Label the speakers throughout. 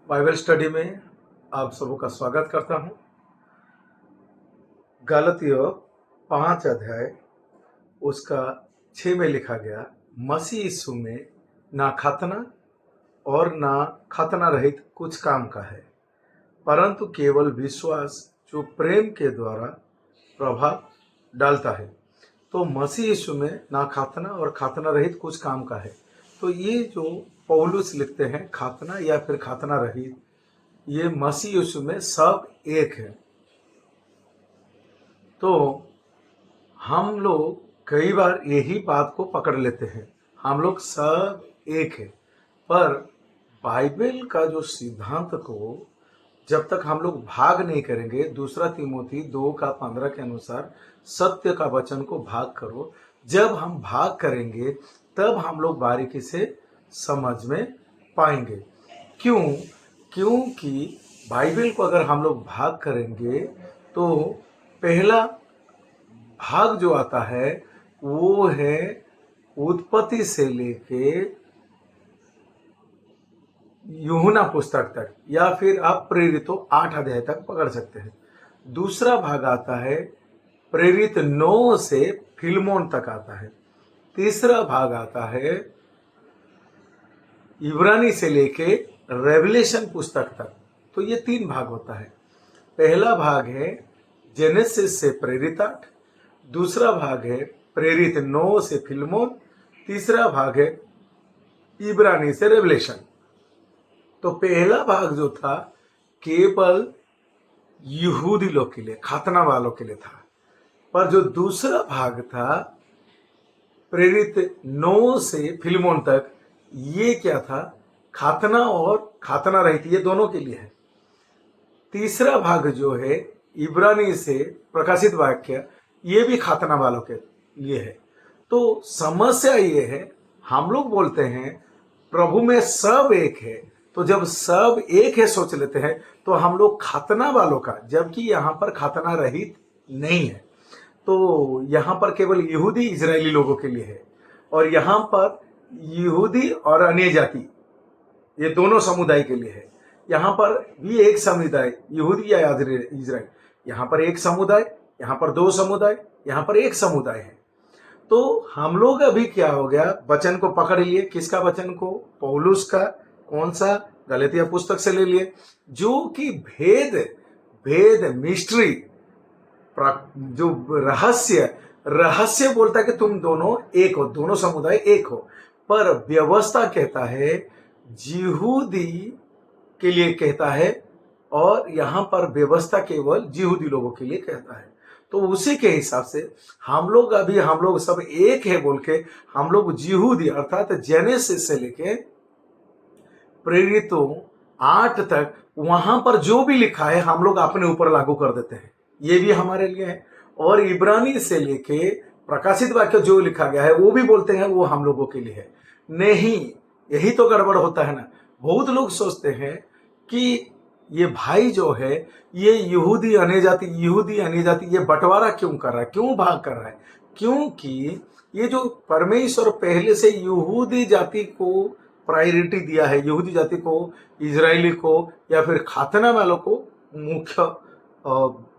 Speaker 1: Bible study में आप सबों का स्वागत करता हूं। गलातिय 5 अध्याय उसका 6 में लिखा गया, मसीह यीशु में ना खतना और ना खतना रहित कुछ काम का है, परंतु केवल विश्वास जो प्रेम के द्वारा प्रभाव डालता है। तो मसीह यीशु में ना खतना और खतना रहित कुछ काम का है। तो ये जो पौलुस लिखते हैं खतना या फिर खतना रहित, ये मसीह यीशु में सब एक है। तो हम लोग कई बार यही बात को पकड़ लेते हैं, हम लोग सब एक है, पर बाइबल का जो सिद्धांत को जब तक हम लोग भाग नहीं करेंगे, दूसरा तीमुथी 2:15 के अनुसार सत्य का वचन को भाग करो, जब हम भाग करेंगे तब हम लोग बारीकी से समझ में पाएंगे। क्यों? क्योंकि बाइबल को अगर हम लोग भाग करेंगे तो पहला भाग जो आता है वो है उत्पत्ति से लेके यूहन्ना पुस्तक तक, या फिर आप प्रेरितों 8 अध्याय तक पकड़ सकते हैं। दूसरा भाग आता है प्रेरित 9 से फिलमोन तक आता है। तीसरा भाग आता है इब्रानी से लेके रेवलेशन पुस्तक तक। तो ये 3 भाग होता है। पहला भाग है जेनेसिस से प्रेरित 8, दूसरा भाग है प्रेरित 9 से फिलमोन, तीसरा भाग है इब्रानी से रेवलेशन। तो पहला भाग जो था केवल यहूदी लोग के लिए, खतना वालों के लिए था, पर जो दूसरा भाग था प्रेरित 9 से फिलमोन तक, ये क्या था? खतना और खतना रहित, ये दोनों के लिए है। तीसरा भाग जो है इब्रानी से प्रकाशित वाक्य, ये भी खतना वालों के लिए है। तो समस्या ये है, हम लोग बोलते हैं प्रभु में सब एक है, तो जब सब एक है सोच लेते हैं तो हम लोग खतना वालों का, जबकि यहाँ पर खतना रहित नहीं है। तो यहाँ पर केवल यहूदी इजरायली लोगों के लिए है, और यहाँ पर यहूदी और अन्य जाति, ये दोनों समुदाय के लिए है। यहाँ पर भी एक समुदाय यहूदी या इजराइल, यहाँ पर एक समुदाय, यहाँ पर 2 समुदाय, यहाँ पर एक समुदाय है। तो हम लोग अभी क्या हो गया, वचन को पकड़ लिए। किसका वचन को? पौलुस का। कौन सा? गलातिया पुस्तक से ले लिए, जो कि भेद मिस्ट्री, जो रहस्य बोलता है कि तुम दोनों एक हो, दोनों समुदाय एक हो। पर व्यवस्था कहता है यहूदी के लिए कहता है, और यहाँ पर व्यवस्था केवल यहूदी लोगों के लिए कहता है। तो उसी के हिसाब से हम लोग सब एक है बोल के हम लोग यहूदी अर्थात जेनेसिस से लेके प्रेरितों 8 तक वहां पर जो भी लिखा है हम लोग अपने ऊपर लागू कर देते हैं, ये भी हमारे लिए है। और इब्रानी से लेके प्रकाशित वाक्य जो लिखा गया है वो भी बोलते हैं वो हम लोगों के लिए है। नहीं, यही तो गड़बड़ होता है ना। बहुत लोग सोचते हैं कि ये भाई जो है ये यहूदी अन्य जाति ये बंटवारा क्यों कर रहा है, क्यों भाग कर रहा है? क्योंकि ये जो परमेश्वर पहले से यहूदी जाति को प्रायोरिटी दिया है, यहूदी जाति को, इजरायली को, या फिर खतना वालों को मुख्य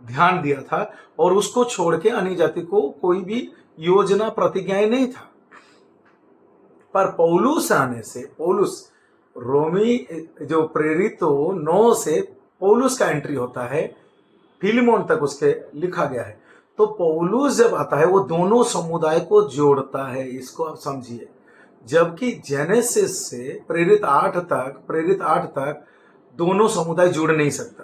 Speaker 1: ध्यान दिया था, और उसको छोड़ के अन्य जाति को कोई भी योजना प्रतिज्ञाएं नहीं था। पर पौलुस आने से, पौलुस रोमी जो प्रेरितों 9 से पौलुस का एंट्री होता है, फिलमोन तक उसके लिखा गया है। तो पौलुस जब आता है वो दोनों समुदाय को जोड़ता है, इसको आप समझिए। जबकि जेनेसिस से प्रेरित 8 तक दोनों समुदाय जुड़ नहीं सकता,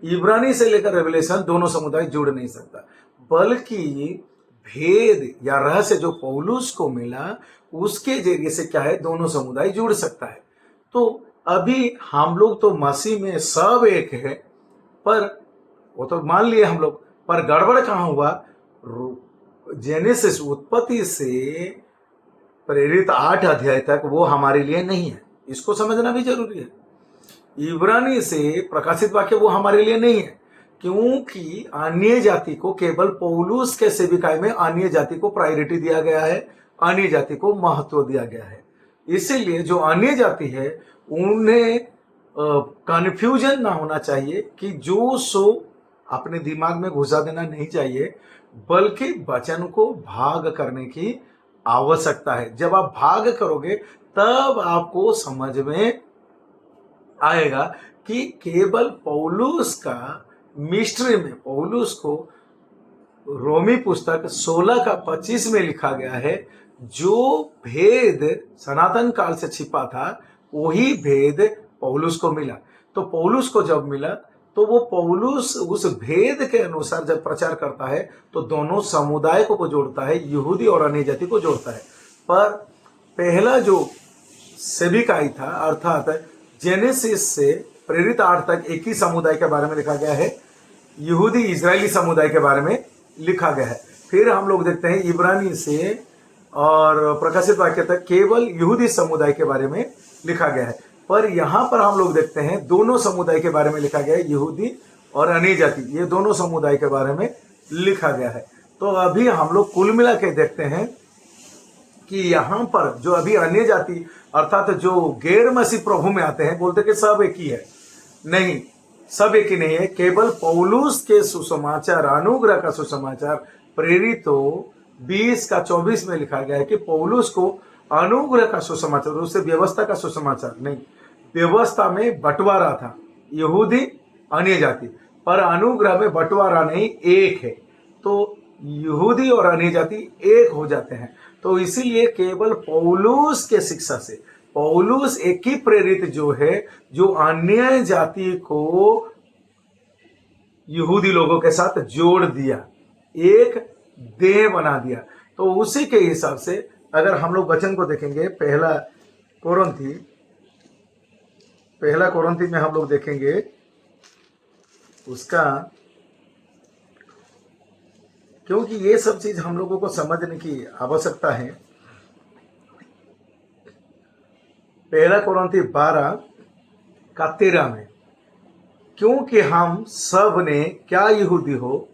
Speaker 1: इब्रानी से लेकर रेवलेशन दोनों समुदाय जुड़ नहीं सकता, बल्कि भेद या रहस्य जो पौलुस को मिला उसके जरिए से क्या है, दोनों समुदाय जुड़ सकता है। तो अभी हम लोग तो मसीह में सब एक है, पर वो तो मान लिए हम लोग, पर गड़बड़ कहाँ हुआ? जेनेसिस उत्पत्ति से प्रेरित 8 अध्याय तक वो हमारे लिए नहीं है, इसको समझना भी जरूरी है। इब्रानी से प्रकाशित वाक्य वो हमारे लिए नहीं है, क्योंकि अन्य जाति को, केवल पौलुस के सेविकाई में अन्य जाति को प्रायोरिटी दिया गया है, अन्य जाति को महत्व दिया गया है। इसीलिए जो अन्य जाति है उन्हें कन्फ्यूजन ना होना चाहिए कि जो सो अपने दिमाग में घुसा देना नहीं चाहिए, बल्कि वचन को भाग करने की आवश्यकता है। जब आप भाग करोगे तब आपको समझ में आएगा कि केवल पौलुस का मिस्ट्री में, पौलुस को रोमी पुस्तक 16 का 25 में लिखा गया है, जो भेद सनातन काल से छिपा था वही भेद पौलुस को मिला। तो पौलुस को जब मिला तो वो पौलुस उस भेद के अनुसार जब प्रचार करता है तो दोनों समुदाय को जोड़ता है, यहूदी और अन्य जाति को जोड़ता है। पर पहला जो सेविकाई था, अर्थात जेनेसिस से प्रेरित 8 तक एक ही समुदाय के बारे में लिखा गया है, यहूदी इजरायली समुदाय के बारे में लिखा गया है। फिर हम लोग देखते हैं इब्रानी से और प्रकाशित वाक्य तक केवल यहूदी समुदाय के बारे में लिखा गया है। पर यहाँ पर हम लोग देखते हैं दोनों समुदाय के बारे में लिखा गया है, यहूदी और अन्य जाति, ये दोनों समुदाय के बारे में लिखा गया है। तो अभी हम लोग कुल मिला के देखते हैं कि यहाँ पर जो अभी अन्य जाति अर्थात जो गैर मसीह प्रभु में आते हैं, बोलते कि सब एक ही है। नहीं, सब एक ही नहीं है। केवल पौलुस के सुसमाचार, अनुग्रह का सुसमाचार प्रेरितों 20 का 24 में लिखा गया है कि पौलुस को अनुग्रह का सुसमाचार, उससे व्यवस्था का सुसमाचार नहीं, व्यवस्था में बंटवारा था, यहूदी अन्य जाति, पर अनुग्रह में बंटवारा नहीं, एक है। तो यहूदी और अन्य जाति एक हो जाते हैं। तो इसीलिए केवल पौलुस के शिक्षा से, पौलुस एक ही प्रेरित जो है, जो अन्य जाति को यहूदी लोगों के साथ जोड़ दिया, एक देह बना दिया। तो उसी के हिसाब से अगर हम लोग वचन को देखेंगे, पहला कोरिन्थी में हम लोग देखेंगे उसका, क्योंकि ये सब चीज हम लोगों को समझने की आवश्यकता है। पहला कोरिन्थी 12 का 13 में, क्योंकि हम सब ने, क्या यहूदी हो,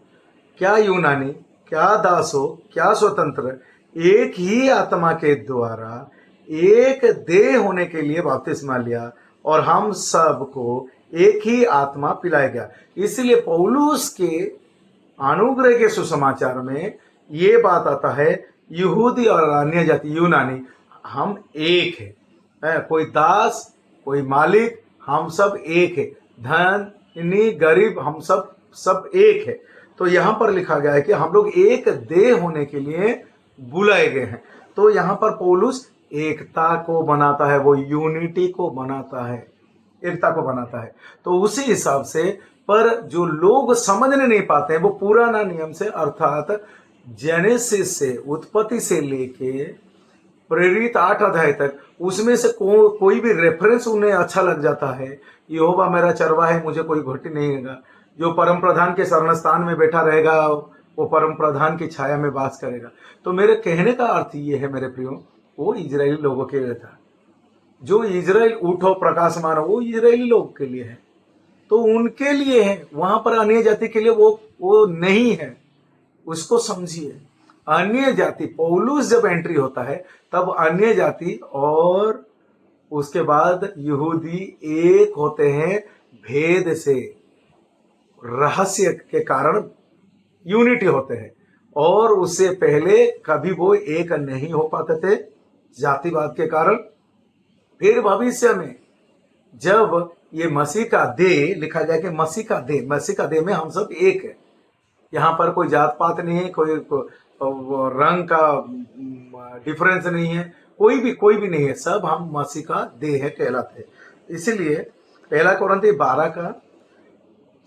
Speaker 1: क्या यूनानी, क्या दास हो, क्या स्वतंत्र, एक ही आत्मा के द्वारा एक देह होने के लिए बपतिस्मा लिया और हम सबको एक ही आत्मा पिलाया गया। इसलिए पौलुस के अनुग्रह के सुसमाचार में ये बात आता है, यहूदी और अन्य जाति, यूनानी, हम एक है। कोई दास, कोई मालिक, हम सब एक है। धनी गरीब, हम सब एक है। तो यहाँ पर लिखा गया है कि हम लोग एक देह होने के लिए बुलाए गए हैं। तो यहाँ पर पौलुस एकता को बनाता है, वो यूनिटी को बनाता है, एकता को बनाता है। तो उसी हिसाब से, पर जो लोग समझने नहीं पाते हैं वो पुराना नियम से, अर्थात जेनेसिस से, उत्पत्ति से लेके प्रेरित 8 अध्याय तक, उसमें से कोई भी रेफरेंस उन्हें अच्छा लग जाता है। यहोवा मेरा चरवाहा है, मुझे कोई घाटी नहीं होगा। जो परम प्रधान के शरण स्थान में बैठा रहेगा वो परम प्रधान की छाया में वास करेगा। तो मेरे कहने का अर्थ ये है मेरे प्रियो, वो इजरायली लोगों के लिए था। जो इजराइल उठो प्रकाशमान, वो इजरायली लोगों के लिए है, तो उनके लिए है। वहां पर अन्य जाति के लिए वो नहीं है, उसको समझिए। अन्य जाति, पौलुस जब एंट्री होता है तब अन्य जाति और उसके बाद यहूदी एक होते हैं, भेद से, रहस्य के कारण यूनिटी होते हैं। और उससे पहले कभी वो एक नहीं हो पाते थे जातिवाद के कारण। फिर भविष्य में जब ये मसीह का देह लिखा गया कि मसीह का देह में हम सब एक है। यहाँ पर कोई जात पात नहीं है, कोई रंग का डिफरेंस नहीं है, कोई भी नहीं है, सब हम मसीह का देह है कहलाते हैं। इसीलिए पहला कोरिन्थी 12 का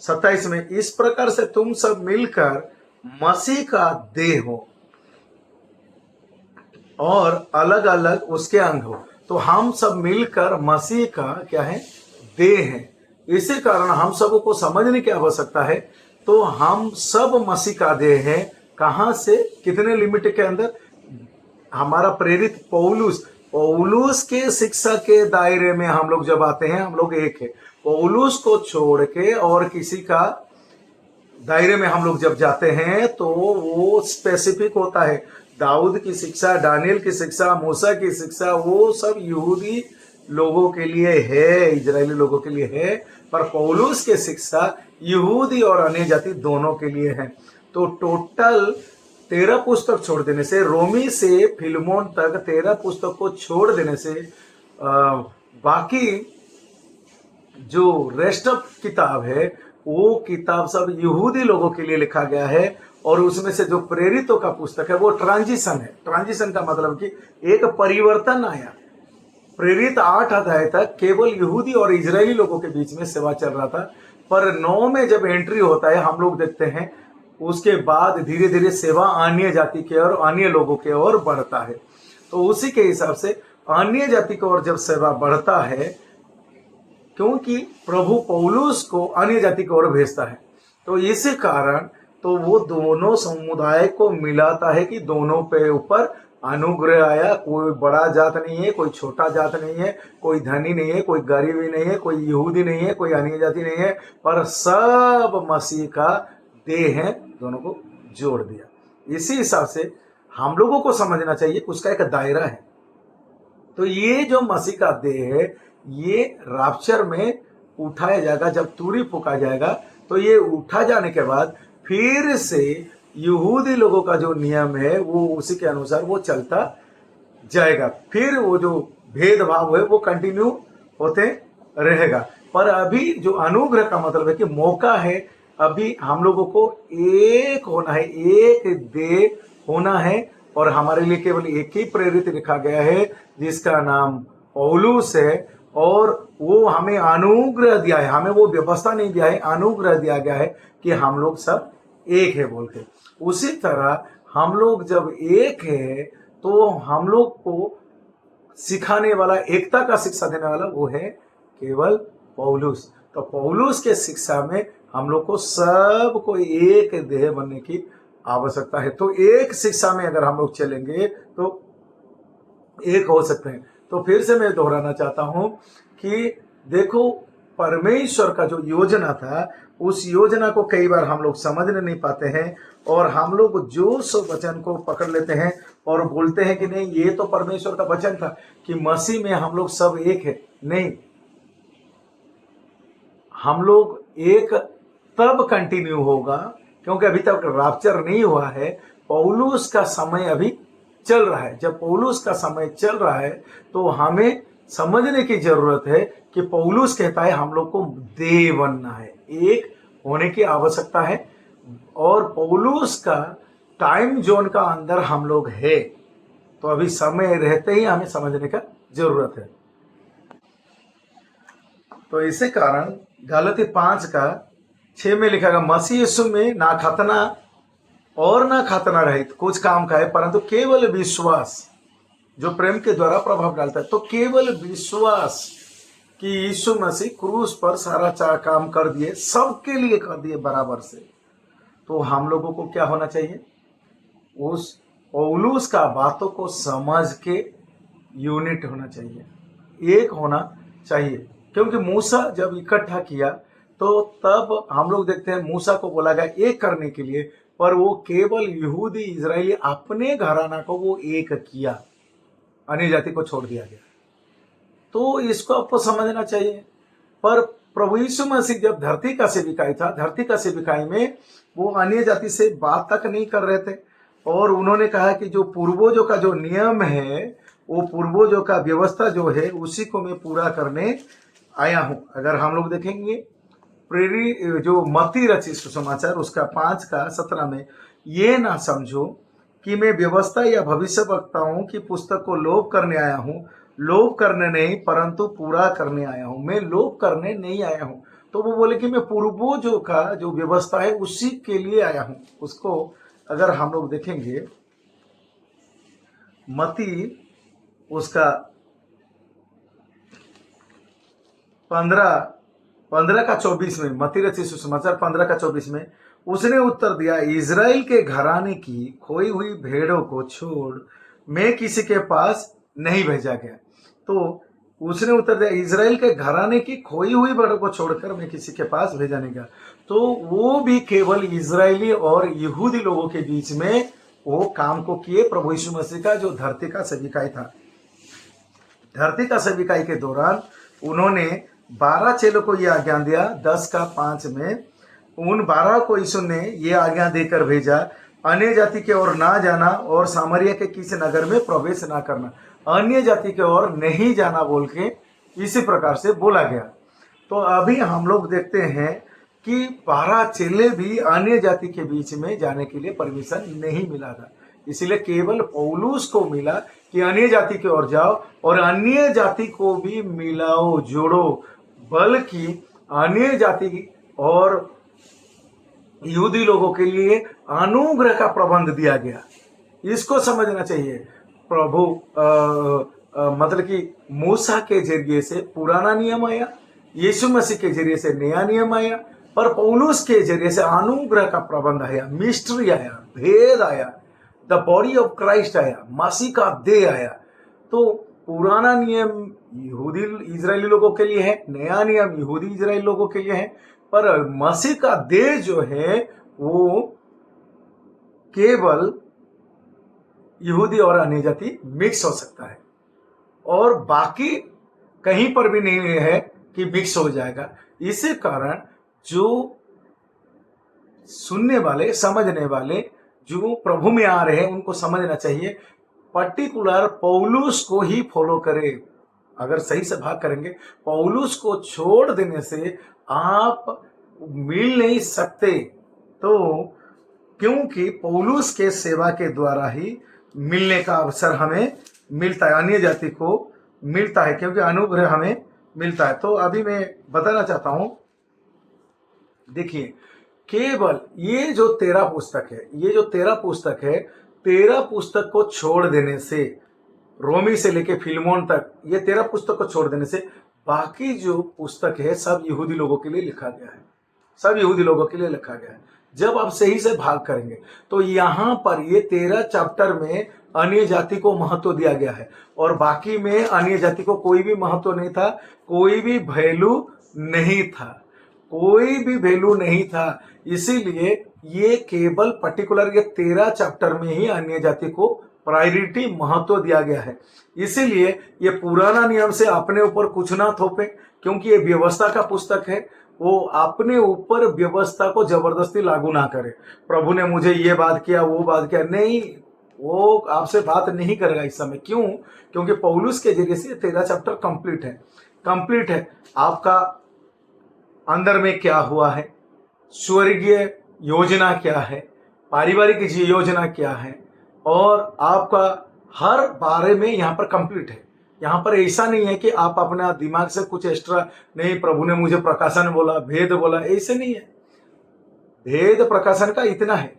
Speaker 1: 27 में, इस प्रकार से तुम सब मिलकर मसीह का देह हो और अलग अलग उसके अंग हो। तो हम सब मिलकर मसीह का क्या है, देह है। इसी कारण हम सबको समझने की आवश्यकता है। तो हम सब मसीह का देह है। कहां से, कितने लिमिट के अंदर? हमारा प्रेरित पौलुस के शिक्षा के दायरे में हम लोग जब आते हैं, हम लोग एक है। पौलुस को छोड़ के और किसी का दायरे में हम लोग जब जाते हैं तो वो स्पेसिफिक होता है। दाऊद की शिक्षा, दानियल की शिक्षा, मूसा की शिक्षा, वो सब यहूदी लोगों के लिए है, इजरायली लोगों के लिए है, पर पौलुस के शिक्षा यहूदी और अन्य जाति दोनों के लिए है। तो टोटल 13 पुस्तक छोड़ देने से, रोमी से फिलमोन तक 13 पुस्तक को छोड़ देने से बाकी जो रेस्ट ऑफ किताब है वो किताब सब यहूदी लोगों के लिए लिखा गया है। और उसमें से जो प्रेरितों का पुस्तक है वो ट्रांजिशन है। ट्रांजिशन का मतलब कि एक परिवर्तन आया। प्रेरित 8 अध्याय तक केवल यहूदी और इजरायली लोगों के बीच में सेवा चल रहा था, पर 9 में जब एंट्री होता है हम लोग देखते हैं उसके बाद धीरे धीरे सेवा अन्य जाति के और अन्य लोगों के ओर बढ़ता है। तो उसी के हिसाब से अन्य जाति की ओर जब सेवा बढ़ता है, क्योंकि प्रभु पौलुस को अन्य जाति की ओर भेजता है, तो इसी कारण तो वो दोनों समुदाय को मिलाता है कि दोनों पे ऊपर अनुग्रह आया। कोई बड़ा जात नहीं है, कोई छोटा जात नहीं है, कोई धनी नहीं है, कोई गरीबी नहीं है, कोई यहूदी नहीं है, कोई अन्य जाति नहीं है, पर सब मसीह का देह है, दोनों को जोड़ दिया। इसी हिसाब से हम लोगों को समझना चाहिए उसका एक दायरा है। तो ये जो मसीह का देह है ये राप्चर में उठाया जाएगा। जब तुरी फूका जाएगा तो ये उठा जाने के बाद फिर से यहूदी लोगों का जो नियम है वो उसी के अनुसार वो चलता जाएगा। फिर वो जो भेदभाव है वो कंटिन्यू होते रहेगा। पर अभी जो अनुग्रह का मतलब है कि मौका है, अभी हम लोगों को एक होना है, एक देह होना है। और हमारे लिए केवल एक ही प्रेरित लिखा गया है जिसका नाम पौलुस है, और वो हमें अनुग्रह दिया है। हमें वो व्यवस्था नहीं दिया है, अनुग्रह दिया गया है कि हम लोग सब एक है बोल के। उसी तरह हम लोग जब एक है तो हम लोग को सिखाने वाला, एकता का शिक्षा देने वाला वो है केवल पौलुस। तो पौलुस के शिक्षा में हम लोग को सबको एक देह बनने की आवश्यकता है। तो एक शिक्षा में अगर हम लोग चलेंगे तो एक हो सकते हैं। तो फिर से मैं दोहराना चाहता हूं कि देखो, परमेश्वर का जो योजना था उस योजना को कई बार हम लोग समझ नहीं पाते हैं, और हम लोग जो सो वचन को पकड़ लेते हैं और बोलते हैं कि नहीं ये तो परमेश्वर का वचन था कि मसीह में हम लोग सब एक है। नहीं, हम लोग एक तब कंटिन्यू होगा क्योंकि अभी तक राप्चर नहीं हुआ है। पौलुस का समय अभी चल रहा है। जब पौलुस का समय चल रहा है तो हमें समझने की जरूरत है कि पौलुस कहता है हम लोग को देह बनना है, एक होने की आवश्यकता है। और पौलुस का टाइम जोन का अंदर हम लोग है, तो अभी समय रहते ही हमें समझने का जरूरत है। तो इसी कारण गलाती 5:6 में लिखा गया, मसीह यीशु में ना खतना और ना खतना रहित कुछ काम का है, परंतु केवल विश्वास जो प्रेम के द्वारा प्रभाव डालता है। तो केवल विश्वास कि यीशु मसीह क्रूस पर सारा काम कर दिए, सबके लिए कर दिए बराबर से। तो हम लोगों को क्या होना चाहिए, उस पौलुस का बातों को समझ के यूनिट होना चाहिए, एक होना चाहिए। क्योंकि मूसा जब इकट्ठा किया तो तब हम लोग देखते हैं मूसा को बोला गया एक करने के लिए, पर वो केवल यहूदी इजरायली अपने घराना को वो एक किया, अन्य जाति को छोड़ दिया गया। तो इसको आपको समझना चाहिए। पर प्रभु यीशु मसीह जब धरती का सेविकाई था, धरती का सेविकाई में वो अन्य जाति से बात तक नहीं कर रहे थे, और उन्होंने कहा कि जो पूर्वजों का जो नियम है, वो पूर्वजों का व्यवस्था जो है उसी को मैं पूरा करने आया हूं। अगर हम लोग देखेंगे जो मत्ती रचित सुसमाचार उसका 5:17 में, ये ना समझो कि मैं व्यवस्था या भविष्यवक्ताओं की पुस्तक को लोप करने आया हूं। लोप करने नहीं परंतु पूरा करने आया हूं। मैं लोप करने नहीं आया हूं। तो वो बोले कि मैं पूर्वजों का जो व्यवस्था है उसी के लिए आया हूं। उसको अगर हम लोग देखेंगे मत्ती उसका 15:24 में, मत्ती रचित सुसमाचार 15:24 में, उसने उत्तर दिया, इजराइल के घराने की खोई हुई भेड़ों को छोड़ मैं किसी के पास नहीं भेजा गया। तो उसने उत्तर दिया, इजराइल के घराने की खोई हुई भेड़ों को छोड़कर मैं किसी के पास भेजा नहीं गया। तो वो भी केवल इजरायली और यहूदी लोगों के बीच में वो काम को किए, प्रभु यीशु मसीह का जो धरती का सेविकाई था। धरती का सेविकाई के दौरान उन्होंने 12 चेलों को यह आज्ञा दिया, 10 का 5 में उन 12 को यीशु ने ये आज्ञा देकर भेजा, अन्य जाति के ओर ना जाना और सामरिया के किसी नगर में प्रवेश ना करना। अन्य जाति के ओर नहीं जाना बोल के इसी प्रकार से बोला गया। तो अभी हम लोग देखते हैं कि 12 चेले भी अन्य जाति के बीच में जाने के लिए परमिशन नहीं मिला था, इसलिए केवल पौलुस को मिला कि अन्य जाति की ओर जाओ और अन्य जाति को भी मिलाओ, जोड़ो, बल्कि अन्य जाति और यहूदी लोगों के लिए अनुग्रह का प्रबंध दिया गया। इसको समझना चाहिए। प्रभु मतलब कि मूसा के जरिए से पुराना नियम आया, यीशु मसीह के जरिए से नया नियम आया, पर पौलुस के जरिए से अनुग्रह का प्रबंध आया, मिस्ट्री आया, भेद आया, द बॉडी ऑफ क्राइस्ट आया, मसीह का देह आया। तो पुराना नियम यहूदी इजरायली लोगों के लिए है, नया नियम यहूदी इजरायली लोगों के लिए है, पर मसीह का देह जो है वो केवल यहूदी और अन्य जाति मिक्स हो सकता है, और बाकी कहीं पर भी नहीं है कि मिक्स हो जाएगा। इसी कारण जो सुनने वाले, समझने वाले, जो प्रभु में आ रहे हैं, उनको समझना चाहिए पर्टिकुलर पौलुस को ही फॉलो करे। अगर सही से भाग करेंगे, पौलुस को छोड़ देने से आप मिल नहीं सकते। तो क्योंकि पौलुस के सेवा के द्वारा ही मिलने का अवसर हमें मिलता है, अन्य जाति को मिलता है, क्योंकि अनुग्रह हमें मिलता है। तो अभी मैं बताना चाहता हूं, देखिए, केवल ये जो 13 पुस्तक है, ये जो 13 पुस्तक है, 13 पुस्तक को छोड़ देने से, रोमी से लेके फिलमोन तक, ये 13 पुस्तक को छोड़ देने से बाकी जो पुस्तक है सब यहूदी लोगों के लिए लिखा गया है, सब यहूदी लोगों के लिए लिखा गया है। जब आप सही से भाग करेंगे तो यहाँ पर ये 13 चैप्टर में अन्य जाति को महत्व दिया गया है, और बाकी में अन्य जाति को कोई भी महत्व नहीं था, कोई भी वैल्यू नहीं था, कोई भी वैल्यू नहीं था। इसीलिए ये केवल पर्टिकुलर ये 13 चैप्टर में ही अन्य जाति को प्रायोरिटी, महत्व दिया गया है। इसीलिए ये पुराना नियम से अपने ऊपर कुछ ना थोपे, क्योंकि ये व्यवस्था का पुस्तक है। वो अपने ऊपर व्यवस्था को जबरदस्ती लागू ना करे। प्रभु ने मुझे ये बात किया, वो बात किया, नहीं, वो आपसे बात नहीं करेगा इस समय। क्यों? क्योंकि पौलुस के जरिए से 13 चैप्टर कंप्लीट है। आपका अंदर में क्या हुआ है, स्वर्गीय योजना क्या है, पारिवारिक योजना क्या है, और आपका हर बारे में यहाँ पर कंप्लीट है। यहाँ पर ऐसा नहीं है कि आप अपना दिमाग से कुछ एक्स्ट्रा, नहीं प्रभु ने मुझे प्रकाशन बोला, भेद बोला, ऐसे नहीं है। भेद प्रकाशन का इतना है,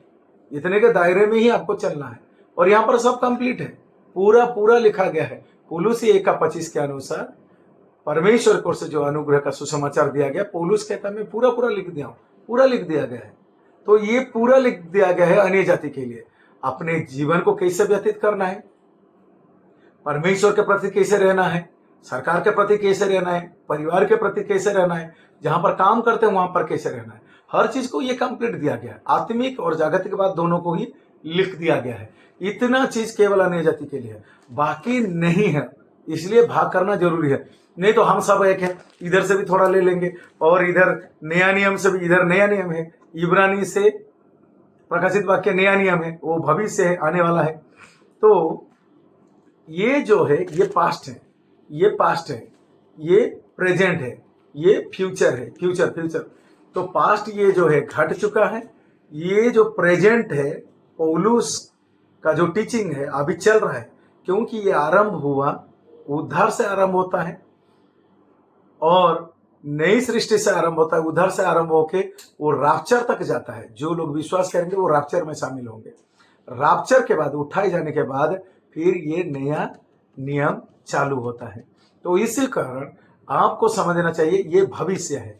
Speaker 1: इतने के दायरे में ही आपको चलना है, और यहाँ पर सब कंप्लीट है, पूरा लिखा गया है। पौलुसी 1:25 के अनुसार परमेश्वर की ओर से जो अनुग्रह का सुसमाचार दिया गया, पौलुस कहता है मैं पूरा लिख दिया हूँ, पूरा लिख दिया गया है। तो ये पूरा लिख दिया गया है अन्य जाति के लिए, अपने जीवन को कैसे व्यतीत करना है, परमेश्वर के प्रति कैसे रहना है, सरकार के प्रति कैसे रहना है, परिवार के प्रति कैसे रहना है, जहां पर काम करते हैं वहां पर कैसे रहना है, हर चीज को ये कंप्लीट दिया गया है। आत्मिक और जागतिक बात दोनों को ही लिख दिया गया है। इतना चीज केवल अन्य जाति के लिए है, बाकी नहीं है। इसलिए भाग करना जरूरी है, नहीं तो हम सब एक है, इधर से भी थोड़ा ले लेंगे और इधर नया नियम से भी, इधर नया नियम है, इब्रानी से प्रकाशित वाक्य नया नियम है, वो भविष्य है, आने वाला है। तो ये जो है ये पास्ट है, ये पास्ट है, ये प्रेजेंट है, ये फ्यूचर है, फ्यूचर। तो पास्ट ये जो है घट चुका है, ये जो प्रेजेंट है पौलुस का जो टीचिंग है अभी चल रहा है, क्योंकि ये आरंभ हुआ, उद्धार से आरंभ होता है और नई सृष्टि से आरंभ होता है, उधर से आरंभ होके वो राप्चर तक जाता है। जो लोग विश्वास करेंगे वो राप्चर में शामिल होंगे। राप्चर के बाद, उठाए जाने के बाद फिर ये नया नियम चालू होता है। तो इसी कारण आपको समझना चाहिए ये भविष्य है,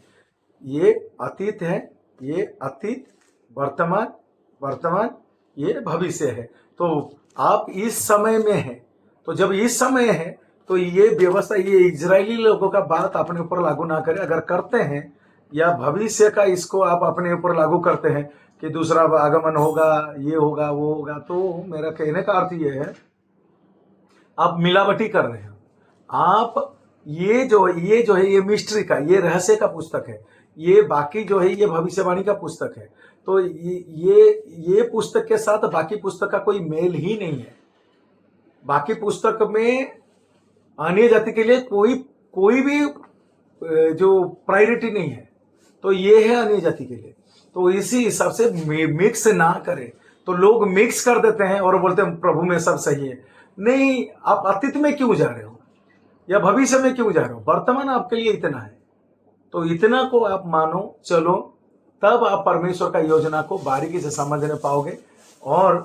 Speaker 1: ये अतीत है, ये अतीत, वर्तमान, ये भविष्य है। तो आप इस समय में हैं, तो जब इस समय है तो ये व्यवस्था, ये इजरायली लोगों का बात अपने ऊपर लागू ना करें। अगर करते हैं या भविष्य का इसको आप अपने ऊपर लागू करते हैं कि दूसरा आगमन होगा, ये होगा, वो होगा, तो मेरा कहने का अर्थ ये है आप मिलावटी कर रहे हैं। आप ये जो है ये मिस्ट्री का, ये रहस्य का पुस्तक है। ये बाकी जो है ये भविष्यवाणी का पुस्तक है। तो ये पुस्तक के साथ बाकी पुस्तक का कोई मेल ही नहीं है। बाकी पुस्तक में अन्य जाति के लिए कोई भी जो प्रायोरिटी नहीं है, तो ये है अन्य जाति के लिए। तो इसी हिसाब से मिक्स ना करें। तो लोग मिक्स कर देते हैं और बोलते हैं प्रभु में सब सही है। नहीं, आप अतीत में क्यों जा रहे हो या भविष्य में क्यों जा रहे हो? वर्तमान आपके लिए इतना है, तो इतना को आप मानो, चलो, तब आप परमेश्वर का योजना को बारीकी से समझने पाओगे। और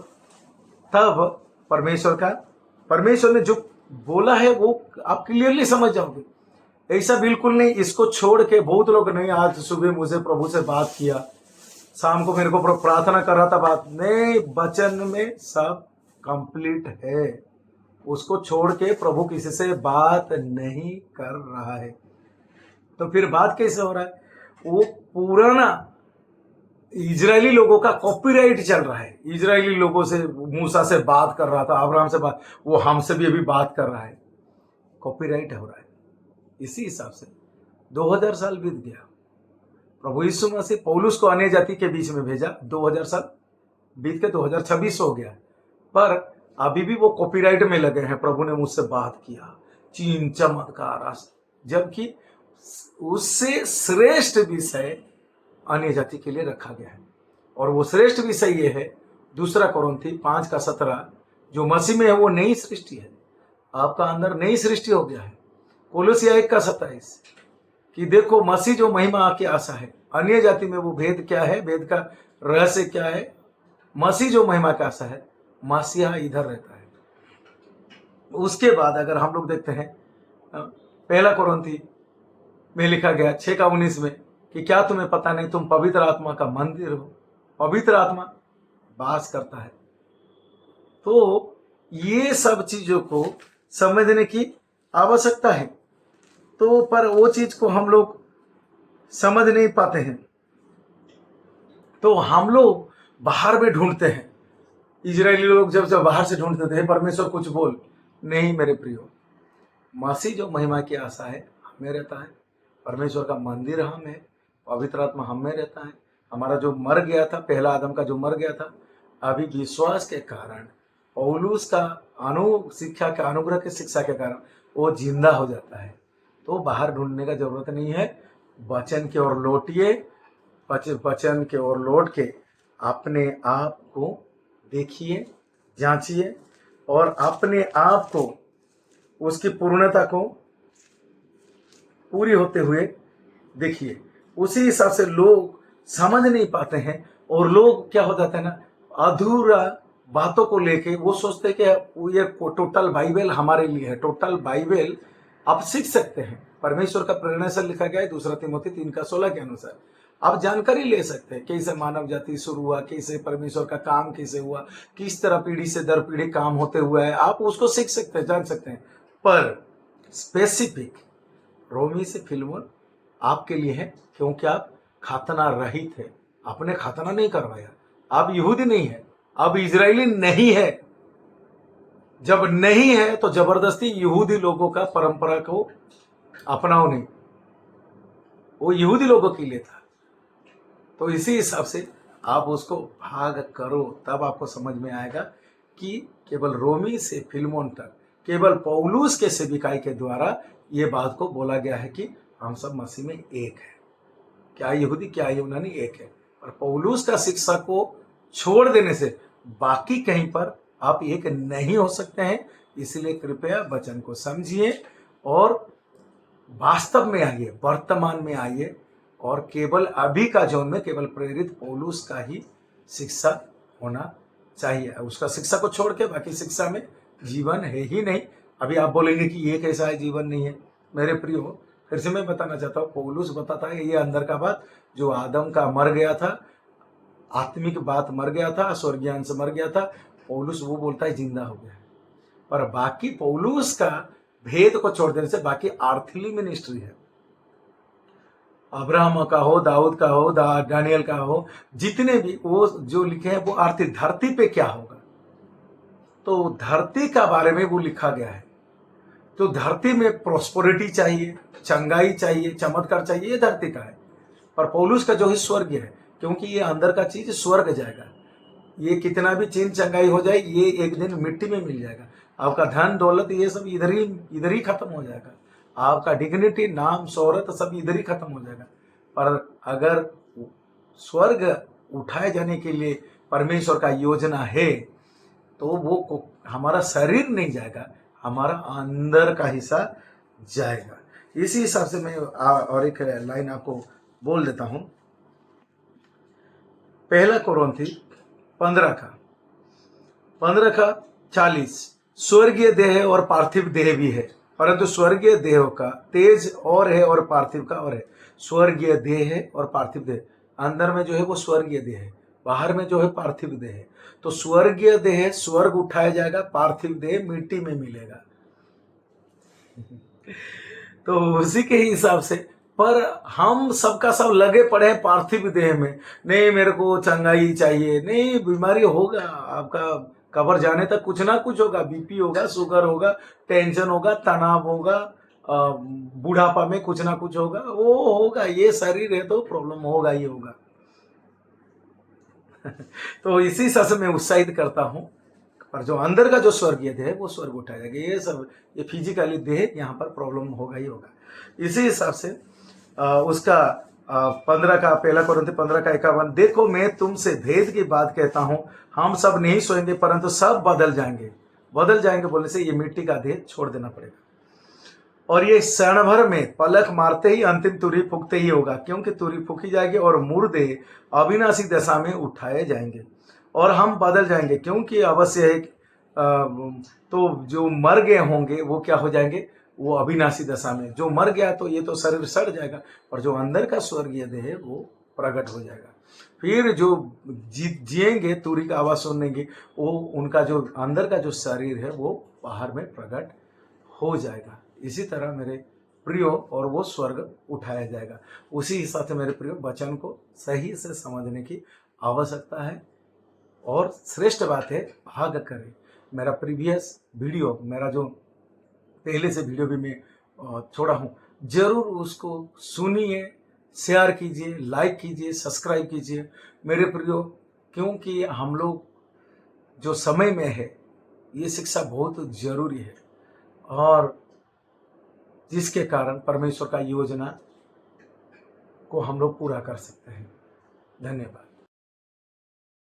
Speaker 1: तब परमेश्वर ने जो बोला है वो आप क्लियरली समझ जाओगे। ऐसा बिल्कुल नहीं इसको छोड़ के बहुत लोग, नहीं आज सुबह मुझे प्रभु से बात किया, शाम को मेरे को प्रार्थना कर रहा था, बात नहीं, वचन में सब कंप्लीट है। उसको छोड़ के प्रभु किसी से बात नहीं कर रहा है। तो फिर बात कैसे हो रहा है? वो पुराना इजरायली लोगों का कॉपीराइट चल रहा है। इजरायली लोगों से, मूसा से बात कर रहा था, अब्राहम से बात, वो हमसे भी अभी बात कर रहा है। कॉपीराइट हो रहा है। इसी हिसाब से 2000 साल बीत गया। प्रभु यीशु मसीह पौलुस को अन्य जाति के बीच में भेजा, 2000 साल बीत के 2026 हो गया, पर अभी भी वो कॉपीराइट में लगे हैं। प्रभु ने मुझसे बात किया, चिन्ह चमत्कार, जबकि उससे श्रेष्ठ विषय अन्य जाति के लिए रखा गया है। और वो श्रेष्ठ विषय ये है, 2 कोरिन्थी 5:17, जो मसीह में है वो नई सृष्टि है। आपका अंदर नई सृष्टि हो गया है। कोलोसिया 1:27, कि देखो मसीह जो महिमा की आशा है। अन्य जाति में वो भेद क्या है, भेद का रहस्य क्या है? मसीह जो महिमा की आशा है, मसीहा इधर रहता है। उसके बाद अगर हम लोग देखते हैं 1 कोरिन्थी में लिखा गया 6:19 में, कि क्या तुम्हें पता नहीं तुम पवित्र आत्मा का मंदिर हो, पवित्र आत्मा वास करता है। तो ये सब चीजों को समझने की आवश्यकता है। तो पर वो चीज को हम लोग समझ नहीं पाते हैं, तो हम लोग बाहर में ढूंढते हैं। इजरायली लोग जब बाहर से ढूंढते थे, परमेश्वर कुछ बोल, नहीं मेरे प्रियो, मसीह जो महिमा की आशा है हमें रहता है। परमेश्वर का मंदिर हम है, पवित्र आत्मा हम में रहता है। हमारा जो मर गया था, पहला आदम का जो मर गया था, अभी विश्वास के कारण, पौलुस का शिक्षा के अनुग्रह की शिक्षा के कारण वो जिंदा हो जाता है। तो बाहर ढूंढने का जरूरत नहीं है। वचन की ओर लौटिए, वचन के ओर लौट के अपने आप को देखिए, जांचिए और अपने आप को, उसकी पूर्णता को पूरी होते हुए देखिए। उसी हिसाब से लोग समझ नहीं पाते हैं, और लोग क्या हो जाता है ना, अधूरा बातों को लेके वो सोचते हैं कि ये टोटल बाइबल हमारे लिए है। टोटल बाइबल आप सीख सकते हैं, परमेश्वर का प्रेरणा से लिखा गया है 2 तीमोथी 3:16 के अनुसार। आप जानकारी ले सकते हैं कैसे मानव जाति शुरू हुआ, कैसे परमेश्वर का काम कैसे हुआ, किस तरह पीढ़ी से दर पीढ़ी काम होते हुए है। आप उसको सीख सकते हैं, जान सकते हैं। पर स्पेसिफिक रोमी से फिलमोन आपके लिए है, क्योंकि आप खतना रहित है। आपने खतना नहीं करवाया, आप यहूदी नहीं है, अब इजरायली नहीं है। जब नहीं है तो जबरदस्ती यहूदी लोगों का परंपरा को अपनाओ नहीं, वो यहूदी लोगों के लिए था। तो इसी हिसाब से आप उसको भाग करो, तब आपको समझ में आएगा कि केवल रोमी से फिलमोन तक, केवल पौलुस के सेविकाई के द्वारा ये बात को बोला गया है कि हम सब मसीह में एक है। क्या यहूदी क्या यूनानी एक है। और पौलुस का शिक्षा को छोड़ देने से बाकी कहीं पर आप एक नहीं हो सकते हैं। इसलिए कृपया वचन को समझिए और वास्तव में आइए, वर्तमान में आइए, और केवल अभी का जोन में केवल प्रेरित पौलुस का ही शिक्षा होना चाहिए। उसका शिक्षा को छोड़ के बाकी शिक्षा में जीवन है ही नहीं। अभी आप बोलेंगे कि ये कैसा है, जीवन नहीं है। मेरे प्रियो, फिर से मैं बताना चाहता हूँ, पौलुस बताता है ये अंदर का बात, जो आदम का मर गया था, आत्मिक बात मर गया था, स्वर्गीय अंश मर गया था, पौलुस वो बोलता है जिंदा हो गया। पर बाकी पौलुस का भेद को छोड़ देने से बाकी आर्थली मिनिस्ट्री है। अब्राहम का हो, दाऊद का हो, दानियल का हो, जितने भी वो जो लिखे हैं वो आर्थी, धरती पे क्या होगा, तो धरती का बारे में वो लिखा गया है। जो धरती में प्रॉस्पेरिटी चाहिए, चंगाई चाहिए, चमत्कार चाहिए, ये धरती का है। पर पौलुस का जो है स्वर्ग है, क्योंकि ये अंदर का चीज स्वर्ग जाएगा। ये कितना भी चीन चंगाई हो जाए, ये एक दिन मिट्टी में मिल जाएगा। आपका धन दौलत ये सब इधर ही खत्म हो जाएगा। आपका डिग्निटी, नाम, शोहरत सब इधर ही खत्म हो जाएगा। पर अगर स्वर्ग उठाए जाने के लिए परमेश्वर का योजना है, तो वो हमारा शरीर नहीं जाएगा, हमारा अंदर का हिस्सा जाएगा। इसी हिसाब से मैं और एक लाइन आपको बोल देता हूं। पहला कोरिन्थी 15:40, स्वर्गीय देह और पार्थिव देह भी है, परंतु स्वर्गीय देह का तेज और है और पार्थिव का और है। स्वर्गीय देह है और पार्थिव देह, अंदर में जो है वो स्वर्गीय देह है, बाहर में जो है पार्थिव देह है। तो स्वर्गीय देह स्वर्ग उठाया जाएगा, पार्थिव देह मिट्टी में मिलेगा। तो उसी के हिसाब से, पर हम सबका सब लगे पड़े हैं पार्थिव देह में। नहीं मेरे को चंगाई चाहिए, नहीं बीमारी होगा, आपका कब्र जाने तक कुछ ना कुछ होगा, बीपी होगा, शुगर होगा, टेंशन होगा, तनाव होगा, बुढ़ापा में कुछ ना कुछ होगा, वो होगा। ये शरीर है तो प्रॉब्लम होगा ही होगा। तो इसी हिसाब से मैं उत्साहित करता हूं, पर जो अंदर का जो स्वर्गीय देह है वो स्वर्ग उठाया जाएगा। ये सब ये फिजिकली देह यहाँ पर प्रॉब्लम होगा ही होगा। इसी हिसाब से उसका 15 का पहला कोरिन्थी 15:51, देखो मैं तुमसे भेद की बात कहता हूं, हम सब नहीं सोएंगे परंतु सब बदल जाएंगे। बदल जाएंगे बोलने से ये मिट्टी का देह छोड़ देना पड़ेगा, और ये क्षण भर में पलक मारते ही अंतिम तुरही फूकते ही होगा, क्योंकि तुरही फूकी जाएगी और मुर्दे अविनाशी दशा में उठाए जाएंगे और हम बदल जाएंगे। क्योंकि अवश्य है तो जो मर गए होंगे वो क्या हो जाएंगे, वो अविनाशी दशा में। जो मर गया तो ये तो शरीर सड़ जाएगा, और जो अंदर का स्वर्गीय देह है वो प्रकट हो जाएगा। फिर जो जिएंगे तुरही का आवाज सुनेंगे, वो उनका जो अंदर का जो शरीर है वो बाहर में प्रकट हो जाएगा। इसी तरह मेरे प्रियो, और वो स्वर्ग उठाया जाएगा। उसी हिसाब से मेरे प्रियो वचन को सही से समझने की आवश्यकता है, और श्रेष्ठ बात है भाग करें। मेरा प्रीवियस वीडियो, मेरा जो पहले से वीडियो भी मैं छोड़ा हूँ, जरूर उसको सुनिए, शेयर कीजिए, लाइक कीजिए, सब्सक्राइब कीजिए मेरे प्रियो, क्योंकि हम लोग जो समय में है ये शिक्षा बहुत जरूरी है, और जिसके कारण परमेश्वर का योजना को हम लोग पूरा कर सकते हैं। धन्यवाद।